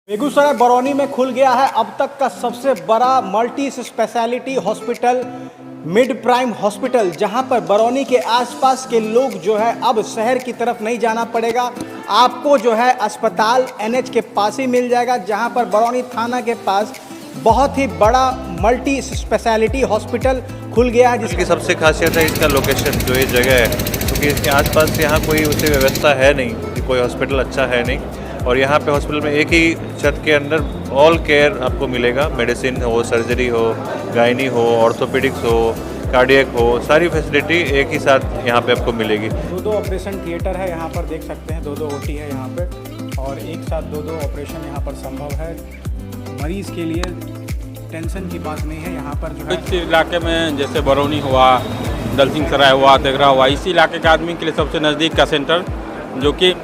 बेगूसराय बरौनी में खुल गया है अब तक का सबसे बड़ा multi speciality hospital mid prime hospital, जहां पर बरौनी के आसपास के लोग जो है अब शहर की तरफ नहीं जाना पड़ेगा। आपको जो है अस्पताल एनएच के पास ही मिल जाएगा, जहां पर बरौनी थाना के पास बहुत ही बड़ा मल्टी स्पेशलिटी हॉस्पिटल खुल गया है। जिसकी सबसे खासियत है इसका लोकेशन, जो ये जगह है, क्योंकि इसके आसपास यहाँ कोई उसे व्यवस्था है नहीं, कोई हॉस्पिटल अच्छा है नहीं। और यहाँ पे हॉस्पिटल में एक ही छत के अंदर ऑल केयर आपको मिलेगा। मेडिसिन हो, सर्जरी हो, गायनी हो, ऑर्थोपेडिक्स हो, कार्डियक हो, सारी फैसिलिटी एक ही साथ यहाँ पे आपको मिलेगी। दो ऑपरेशन थिएटर है यहाँ पर, देख सकते हैं, दो ओटी है यहाँ पे, और एक साथ दो ऑपरेशन यहाँ पर संभव है। मरीज़ के लिए टेंशन की बात नहीं है यहाँ पर जो है। इस इलाके में जैसे बरौनी हुआ, दलसिंह सराय हुआ, तेघरा हुआ, इसी इलाके के आदमी के लिए सबसे नज़दीक का सेंटर, जो कि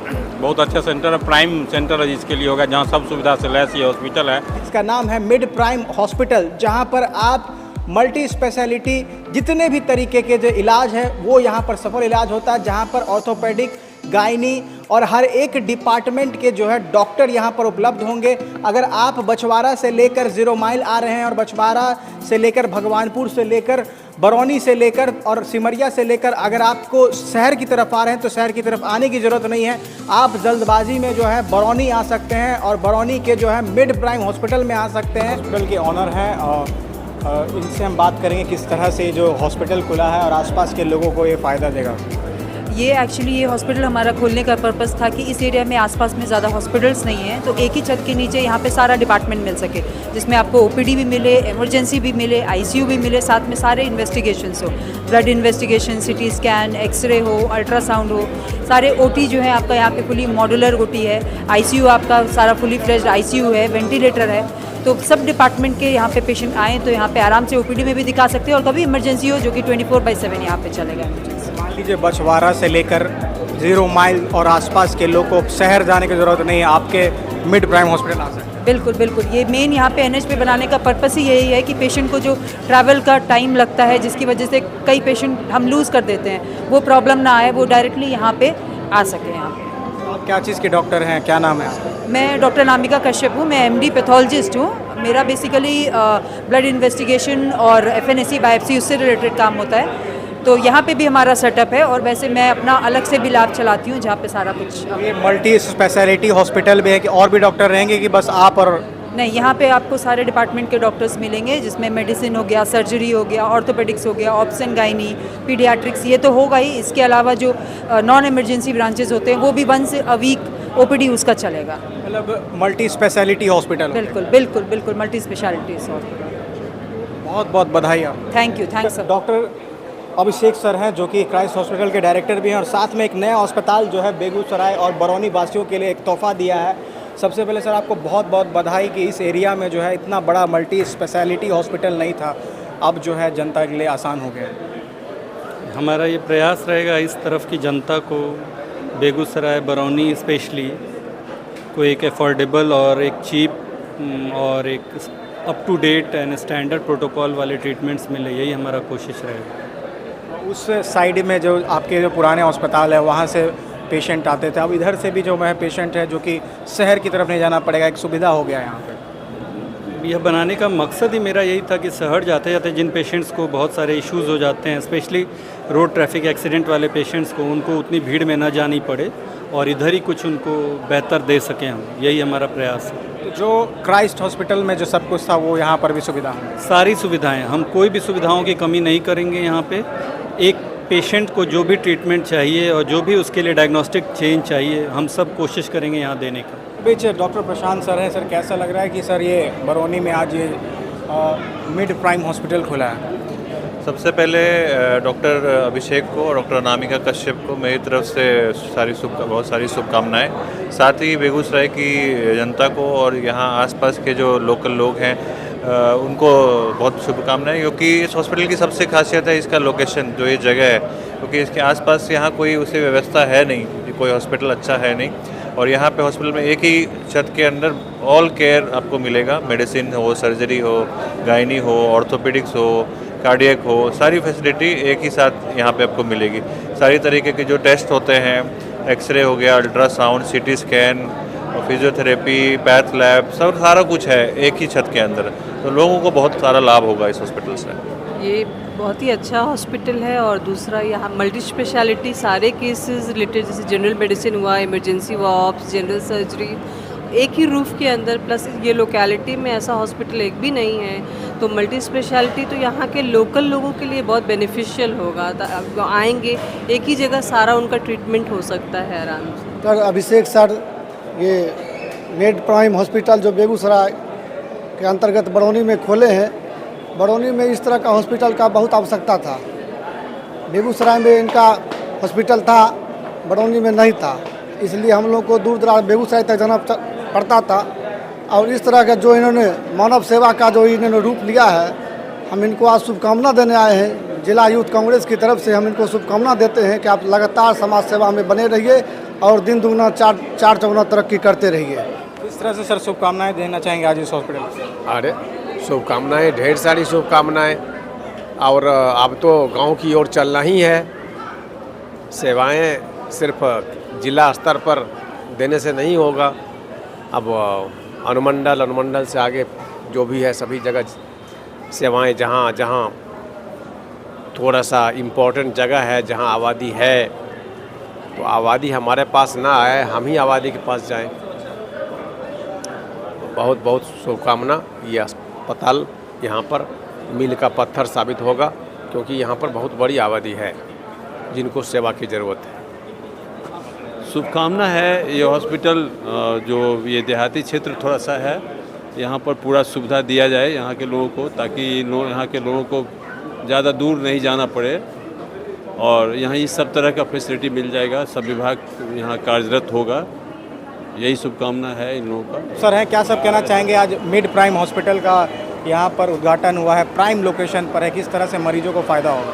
बहुत अच्छा सेंटर है, प्राइम सेंटर है जिसके लिए होगा, जहाँ सब सुविधा से लैस ये हॉस्पिटल है। इसका नाम है मिड प्राइम हॉस्पिटल, जहाँ पर आप मल्टी स्पेशलिटी जितने भी तरीके के जो इलाज है वो यहाँ पर सफल इलाज होता है, जहाँ पर ऑर्थोपेडिक, गायनी और हर एक डिपार्टमेंट के जो है डॉक्टर यहाँ पर उपलब्ध होंगे। अगर आप बछवाड़ा से लेकर 0 माइल आ रहे हैं और बछवाड़ा से लेकर भगवानपुर से लेकर बरौनी से लेकर और सिमरिया से लेकर अगर आपको शहर की तरफ आ रहे हैं तो शहर की तरफ आने की ज़रूरत नहीं है। आप जल्दबाजी में जो है बरौनी आ सकते हैं और बरौनी के जो है मिड प्राइम हॉस्पिटल में आ सकते हैं। हॉस्पिटल के ऑनर हैं और इनसे हम बात करेंगे किस तरह से जो हॉस्पिटल खुला है और आसपास के लोगों को ये फ़ायदा देगा। ये हॉस्पिटल हमारा खोलने का पर्पस था कि इस एरिया में आसपास में ज़्यादा हॉस्पिटल्स नहीं हैं, तो एक ही छत के नीचे यहाँ पे सारा डिपार्टमेंट मिल सके, जिसमें आपको ओपीडी भी मिले, इमरजेंसी भी मिले, आईसीयू भी मिले, साथ में सारे इन्वेस्टिगेशंस हो, blood investigation, CT scan, X ray हो, अल्ट्रासाउंड हो, सारे ओटी जो है आपका यहाँ पे फुली मॉड्यूलर ओटी है, आईसीयू आपका सारा फुली फ्लेज्ड आईसीयू है, वेंटिलेटर है। तो सब डिपार्टमेंट के यहाँ पे पेशेंट आएँ तो यहाँ पे आराम से ओपीडी में भी दिखा सकते हैं, और कभी इमरजेंसी हो जो कि 24/7 यहाँ पे चलेगा। मान लीजिए बछवाड़ा से लेकर 0 माइल और आसपास के लोग को शहर जाने की ज़रूरत नहीं है, आपके मिड प्राइम हॉस्पिटल आ सकते हैं। बिल्कुल बिल्कुल, ये मेन यहाँ पे एनएच पे बनाने का पर्पस ही यही है कि पेशेंट को जो ट्रैवल का टाइम लगता है, जिसकी वजह से कई पेशेंट हम लूज़ कर देते हैं, वो प्रॉब्लम ना आए, वो डायरेक्टली यहाँ पे आ सके। यहाँ पे आप क्या चीज़ के डॉक्टर हैं, क्या नाम है आपका? मैं डॉक्टर नामिका कश्यप हूँ, मैं एमडी पैथोलॉजिस्ट हूँ। मेरा बेसिकली ब्लड इन्वेस्टिगेशन और एफएनएसी बायोप्सी उससे रिलेटेड काम होता है। तो यहाँ पे भी हमारा सेटअप है, और वैसे मैं अपना अलग से भी लैब चलाती हूँ जहाँ पे सारा कुछ। ये मल्टी स्पेशलिटी हॉस्पिटल भी है कि और भी डॉक्टर रहेंगे कि बस आप और? नहीं, यहाँ पे आपको सारे डिपार्टमेंट के डॉक्टर्स मिलेंगे, जिसमें मेडिसिन हो गया, सर्जरी हो गया, ऑर्थोपेडिक्स हो गया, ऑब्स एंड गायनी, पीडियाट्रिक्स, ये तो होगा ही। इसके अलावा जो नॉन इमरजेंसी ब्रांचेस होते हैं वो भी 1 वीक ओपीडी उसका चलेगा। मतलब मल्टी स्पेशलिटी हॉस्पिटल। बिल्कुल बिल्कुल बिल्कुल, मल्टी स्पेशलिटी हॉस्पिटल। बहुत बहुत बधाई आप। Thanks sir. डॉक्टर अभिषेक सर हैं, जो कि क्राइस्ट हॉस्पिटल के डायरेक्टर भी हैं, और साथ में एक नया अस्पताल जो है बेगूसराय और बरौनी वासियों के लिए एक तोहफा दिया है। सबसे पहले सर आपको बहुत बहुत बधाई कि इस एरिया में जो है इतना बड़ा मल्टी स्पेशलिटी हॉस्पिटल नहीं था, अब जो है जनता के लिए आसान हो गया। हमारा ये प्रयास रहेगा इस तरफ की जनता को, बेगूसराय बरौनी स्पेशली को एक अफोर्डेबल और एक चीप और एक up to date and standard protocol वाले ट्रीटमेंट्स मिले, यही हमारा कोशिश रहेगा। उस साइड में जो आपके जो पुराने अस्पताल है वहाँ से पेशेंट आते थे, अब इधर से भी जो है पेशेंट है जो कि शहर की तरफ नहीं जाना पड़ेगा, एक सुविधा हो गया है यहाँ पे। यह बनाने का मकसद ही मेरा यही था कि शहर जाते जाते जिन पेशेंट्स को बहुत सारे इश्यूज़ हो जाते हैं, स्पेशली रोड ट्रैफिक एक्सीडेंट वाले पेशेंट्स को, उनको उतनी भीड़ में न जानी पड़े और इधर ही कुछ उनको बेहतर दे सकें हम, यही हमारा प्रयास है। तो जो क्राइस्ट हॉस्पिटल में जो सब कुछ था वो यहाँ पर भी सुविधा है? सारी सुविधाएं, हम कोई भी सुविधाओं की कमी नहीं करेंगे। यहाँ पे एक पेशेंट को जो भी ट्रीटमेंट चाहिए और जो भी उसके लिए डायग्नोस्टिक चेंज चाहिए, हम सब कोशिश करेंगे यहाँ देने का। बीच डॉक्टर प्रशांत सर हैं। सर, कैसा लग रहा है कि सर ये बरौनी में आज ये मिड प्राइम हॉस्पिटल खुला है? सबसे पहले डॉक्टर अभिषेक को और डॉक्टर नामिका कश्यप को मेरी तरफ से बहुत सारी शुभकामनाएं। साथ ही बेगूसराय की जनता को और यहाँ आसपास के जो लोकल लोग हैं उनको बहुत शुभकामनाएं, क्योंकि इस हॉस्पिटल की सबसे खासियत है इसका लोकेशन, जो ये जगह है, क्योंकि इसके आसपास यहाँ कोई उसे व्यवस्था है नहीं, कोई हॉस्पिटल अच्छा है नहीं। और यहाँ पे हॉस्पिटल में एक ही छत के अंदर ऑल केयर आपको मिलेगा। मेडिसिन हो, सर्जरी हो, गायनी हो, ऑर्थोपेडिक्स हो, कार्डियक हो, सारी फैसिलिटी एक ही साथ यहाँ पे आपको मिलेगी। सारी तरीके के जो टेस्ट होते हैं, एक्सरे हो गया, ultrasound, CT scan, physiotherapy, path lab, सब सारा कुछ है एक ही छत के अंदर, तो लोगों को बहुत सारा लाभ होगा इस हॉस्पिटल से। ये बहुत ही अच्छा हॉस्पिटल है और दूसरा यहाँ मल्टी स्पेशलिटी सारे केसेस रिलेटेड जैसे जनरल मेडिसिन हुआ, इमरजेंसी हुआ, ऑप्स, जनरल सर्जरी एक ही रूफ़ के अंदर, प्लस ये लोकेलिटी में ऐसा हॉस्पिटल एक भी नहीं है, तो मल्टी स्पेशलिटी तो यहाँ के लोकल लोगों के लिए बहुत बेनिफिशियल होगा। आएंगे एक ही जगह सारा उनका ट्रीटमेंट हो सकता है आराम से। डॉक्टर अभिषेक सर ये मेड प्राइम हॉस्पिटल जो बेगूसराय के अंतर्गत बरौनी में खोले हैं, बरौनी में इस तरह का हॉस्पिटल का बहुत आवश्यकता था। बेगूसराय में इनका हॉस्पिटल था, बरौनी में नहीं था, इसलिए हम लोग को दूर दराज बेगूसराय तक जाना पड़ता था। और इस तरह का जो इन्होंने मानव सेवा का जो इन्होंने रूप लिया है, हम इनको आज शुभकामना देने आए हैं। जिला यूथ कांग्रेस की तरफ से हम इनको शुभकामना देते हैं कि आप लगातार समाज सेवा में बने रहिए और दिन दुगना चार चौगुना तरक्की करते रहिए। इस तरह से सर शुभकामनाएं देना चाहेंगे आज इस हॉस्पिटल में? अरे शुभकामनाएं, ढेर सारी शुभकामनाएं। और अब तो गांव की ओर चलना ही है। सेवाएं सिर्फ जिला स्तर पर देने से नहीं होगा, अब अनुमंडल से आगे जो भी है सभी जगह सेवाएं, जहां जहां थोड़ा सा इम्पोर्टेंट जगह है, जहां आबादी है, तो आबादी हमारे पास ना आए, हम ही आबादी के पास जाएं। बहुत बहुत शुभकामना। ये अस्पताल यहाँ पर मील का पत्थर साबित होगा, क्योंकि यहाँ पर बहुत बड़ी आबादी है जिनको सेवा की ज़रूरत है। शुभकामना है। ये हॉस्पिटल जो ये देहाती क्षेत्र थोड़ा सा है, यहाँ पर पूरा सुविधा दिया जाए यहाँ के लोगों को, ताकि यहाँ के लोगों को ज़्यादा दूर नहीं जाना पड़े, और यहाँ इस सब तरह का फैसिलिटी मिल जाएगा। सब विभाग यहाँ कार्यरत होगा, यही शुभकामना है इन लोगों का। सर हैं क्या सब कहना चाहेंगे? आज मिड प्राइम हॉस्पिटल का यहाँ पर उद्घाटन हुआ है, प्राइम लोकेशन पर है, किस तरह से मरीजों को फ़ायदा होगा?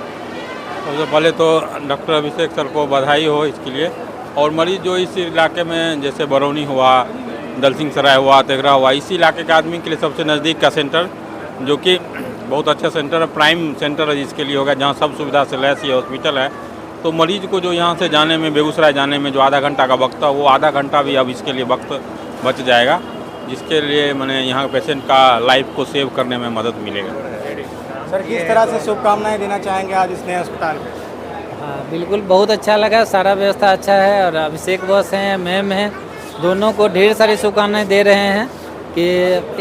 सबसे पहले तो डॉक्टर अभिषेक सर को बधाई हो इसके लिए। और मरीज जो इस इलाके में जैसे बरौनी हुआ, दलसिंह सराय हुआ, तेघरा हुआ, इसी इलाके के आदमी के लिए सबसे नज़दीक का सेंटर, जो कि बहुत अच्छा सेंटर है, प्राइम सेंटर है जिसके लिए होगा, जहाँ सब सुविधा से लैस ये हॉस्पिटल है। तो मरीज को जो यहाँ से जाने में, बेगूसराय जाने में जो आधा घंटा का वक्त था, वो आधा घंटा भी अब इसके लिए वक्त बच जाएगा, जिसके लिए मैंने यहाँ पेशेंट का लाइफ को सेव करने में मदद मिलेगा। सर किस तरह से शुभकामनाएं देना चाहेंगे आज इस नए अस्पताल में? हाँ बिल्कुल, बहुत अच्छा लगा, सारा व्यवस्था अच्छा है। और अभिषेक बॉस हैं, मैम हैं, दोनों को ढेर सारी शुभकामनाएं दे रहे हैं कि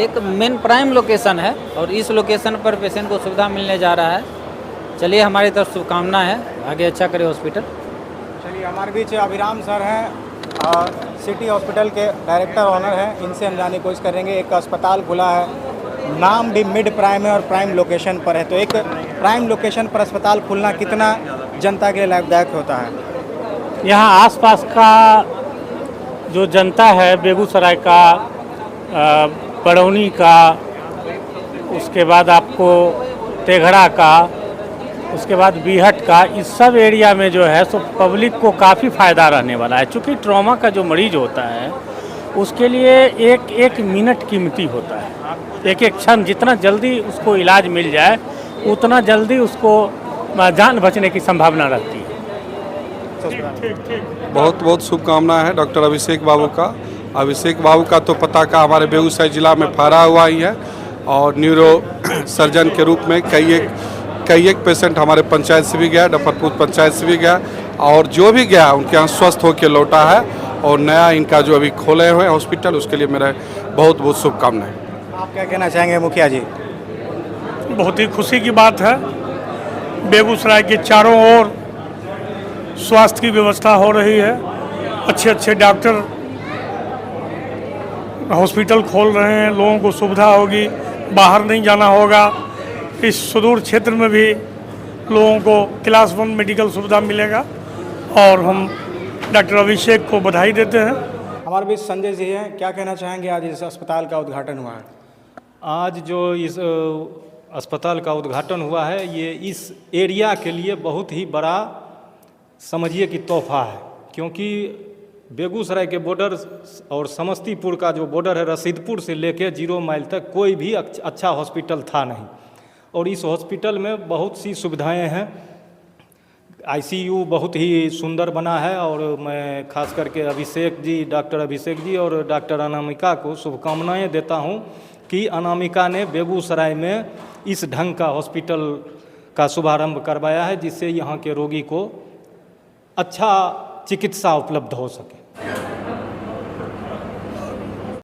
एक मेन प्राइम लोकेशन है और इस लोकेशन पर पेशेंट को सुविधा मिलने जा रहा है। चलिए, हमारी तरफ शुभकामना है, आगे अच्छा करे हॉस्पिटल। चलिए, हमारे बीच अभिराम सर हैं, सिटी हॉस्पिटल के डायरेक्टर ऑनर हैं, इनसे हम जानने की कोशिश करेंगे। एक अस्पताल खुला है, नाम भी मिड प्राइम है और प्राइम लोकेशन पर है, तो एक प्राइम लोकेशन पर अस्पताल खुलना कितना जनता के लिए लाभदायक होता है? यहाँ आसपास का जो जनता है, बेगूसराय का, बरौनी का, उसके बाद आपको तेघड़ा का, उसके बाद बीहट का, इस सब एरिया में जो है सो पब्लिक को काफ़ी फ़ायदा रहने वाला है। चूँकि ट्रॉमा का जो मरीज होता है उसके लिए एक एक मिनट कीमती होता है, एक एक क्षण, जितना जल्दी उसको इलाज मिल जाए उतना जल्दी उसको जान बचने की संभावना रहती है। बहुत बहुत शुभकामना है डॉक्टर अभिषेक बाबू का। अभिषेक बाबू का तो पता का हमारे बेगूसराय जिला में फहरा हुआ ही है, और न्यूरो सर्जन के रूप में कई एक पेशेंट हमारे पंचायत से भी गया, डफरपुर पंचायत से भी गया, और जो भी गया उनके यहाँ स्वस्थ होकर लौटा है। और नया इनका जो अभी खोले हुए हॉस्पिटल, उसके लिए मेरा बहुत बहुत शुभकामनाएं। आप क्या कहना चाहेंगे मुखिया जी? बहुत ही खुशी की बात है, बेगूसराय के चारों ओर स्वास्थ्य की व्यवस्था हो रही है, अच्छे अच्छे डॉक्टर हॉस्पिटल खोल रहे हैं, लोगों को सुविधा होगी, बाहर नहीं जाना होगा। इस सुदूर क्षेत्र में भी लोगों को क्लास 1 मेडिकल सुविधा मिलेगा, और हम डॉक्टर अभिषेक को बधाई देते हैं। हमारे बीच संजय जी हैं, क्या कहना चाहेंगे? आज इस अस्पताल का उद्घाटन हुआ है। आज जो इस अस्पताल का उद्घाटन हुआ है, ये इस एरिया के लिए बहुत ही बड़ा समझिए कि तोहफा है, क्योंकि बेगूसराय के बॉर्डर और समस्तीपुर का जो बॉर्डर है, रसीदपुर से लेकर 0 माइल तक कोई भी अच्छा हॉस्पिटल था नहीं, और इस हॉस्पिटल में बहुत सी सुविधाएं हैं। आईसीयू बहुत ही सुंदर बना है और मैं खास करके अभिषेक जी, डॉक्टर अभिषेक जी और डॉक्टर अनामिका को शुभकामनाएं देता हूं कि अनामिका ने बेगूसराय में इस ढंग का हॉस्पिटल का शुभारंभ करवाया है, जिससे यहाँ के रोगी को अच्छा चिकित्सा उपलब्ध हो सके।